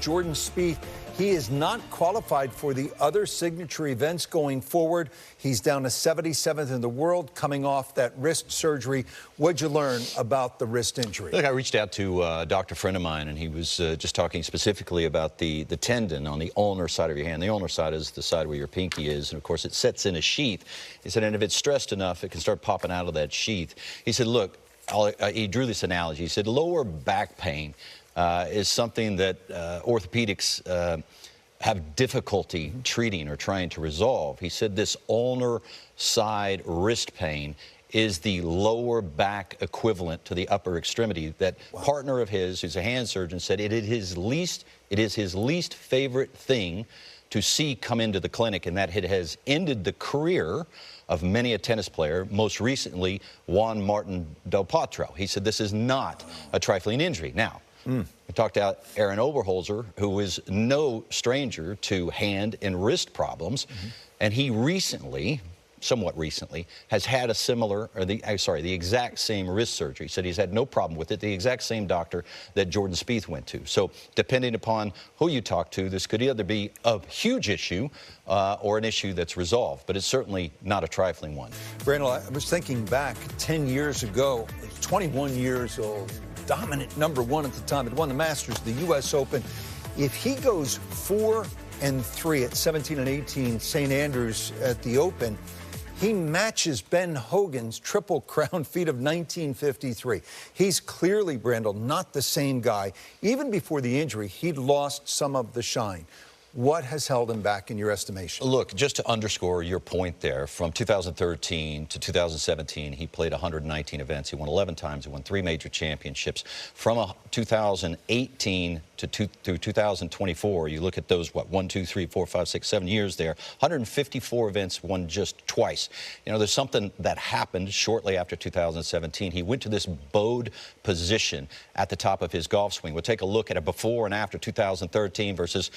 Jordan Spieth, he is not qualified for the other signature events going forward. He's down to 77th in the world, coming off that wrist surgery. What'd you learn about the wrist injury? Look, I reached out to a doctor friend of mine, and he was just talking specifically about the tendon on the ulnar side of your hand. The ulnar side is the side where your pinky is, and of course it sets in a sheath. He said, and if it's stressed enough, it can start popping out of that sheath. He said, look, he drew this analogy. He said, lower back pain is something that orthopedics have difficulty treating or trying to resolve. He said this ulnar side wrist pain is the lower back equivalent to the upper extremity. That partner of his, who's a hand surgeon, said it is his least favorite thing to see come into the clinic, and that it has ended the career of many a tennis player, most recently Juan Martín del Potro. He said this is not a trifling injury. Now, we talked about Aaron Oberholzer, who is no stranger to hand and wrist problems, and he recently, somewhat recently, has had a similar, or the exact same wrist surgery. He said he's had no problem with it, the exact same doctor that Jordan Spieth went to. So depending upon who you talk to, this could either be a huge issue or an issue that's resolved, but it's certainly not a trifling one. Brandel, I was thinking back 10 years ago, 21 years old, dominant #1 at the time. It won the Masters, the U.S. Open. If he goes 4-3 at 17 and 18 St. Andrews at the Open, he matches Ben Hogan's Triple Crown feat of 1953. He's clearly, Brandel, not the same guy. Even before the injury, he'd lost some of the shine. What has held him back in your estimation? Look, just to underscore your point there, from 2013 to 2017, he played 119 events. He won 11 times. He won 3 major championships. From 2018 through 2024, you look at those, 1, 2, 3, 4, 5, 6, 7 years there, 154 events, won just twice. You know, there's something that happened shortly after 2017. He went to this bowed position at the top of his golf swing. We'll take a look at a before and after 2013 versus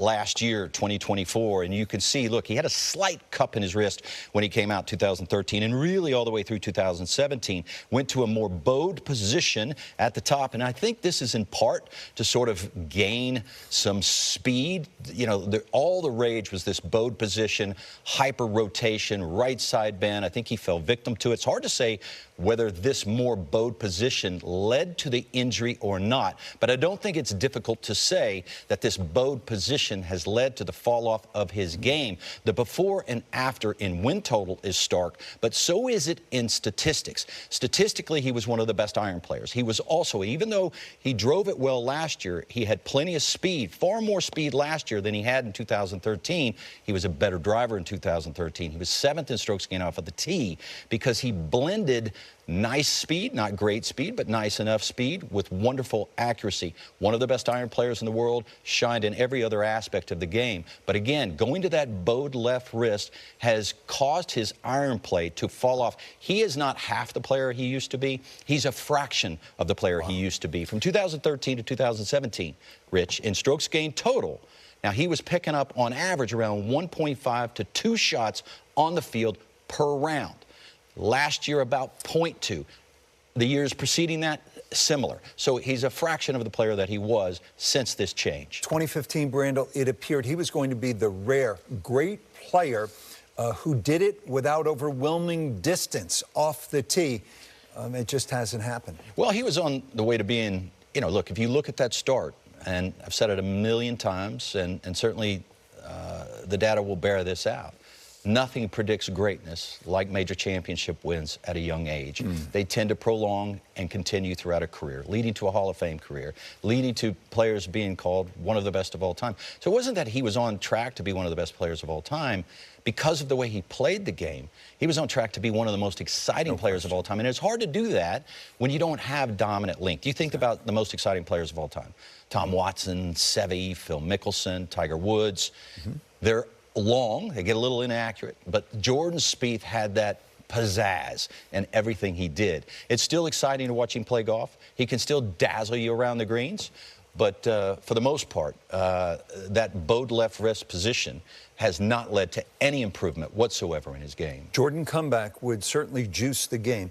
last year, 2024, and you can see, look, he had a slight cup in his wrist when he came out 2013, and really all the way through 2017, went to a more bowed position at the top, and I think this is in part to sort of gain some speed. You know, all the rage was this bowed position, hyper rotation, right side bend. I think he fell victim to it. It's hard to say whether this more bowed position led to the injury or not, but I don't think it's difficult to say that this bowed position has led to the fall off of his game. The before and after in win total is stark, but so is it in statistics. Statistically, he was one of the best iron players. He was also, even though he drove it well last year, he had plenty of speed, far more speed last year than he had in 2013. He was a better driver in 2013. He was 7th in strokes gained off of the tee because he blended nice speed, not great speed, but nice enough speed with wonderful accuracy. One of the best iron players in the world, shined in every other aspect of the game. But again, going to that bowed left wrist has caused his iron play to fall off. He is not half the player he used to be. He's a fraction of the player he used to be. From 2013 to 2017, Rich, in strokes gained total, now he was picking up on average around 1.5 to 2 shots on the field per round. Last year, about 0.2. The years preceding that, similar. So he's a fraction of the player that he was since this change. 2015, Brandel, it appeared he was going to be the rare, great player who did it without overwhelming distance off the tee. It just hasn't happened. Well, he was on the way to being, you know, look, if you look at that start, and I've said it a million times, and certainly the data will bear this out. Nothing predicts greatness like major championship wins at a young age. They tend to prolong and continue throughout a career, leading to a Hall of Fame career, leading to players being called one of the best of all time. So it wasn't that he was on track to be one of the best players of all time. Because of the way he played the game, he was on track to be one of the most exciting players of all time. And it's hard to do that when you don't have dominant length. You think about the most exciting players of all time. Tom Watson, Seve, Phil Mickelson, Tiger Woods. They're long, they get a little inaccurate, but Jordan Spieth had that pizzazz in everything he did. It's still exciting to watch him play golf. He can still dazzle you around the greens, but for the most part, that bowed left wrist position has not led to any improvement whatsoever in his game. Jordan comeback would certainly juice the game.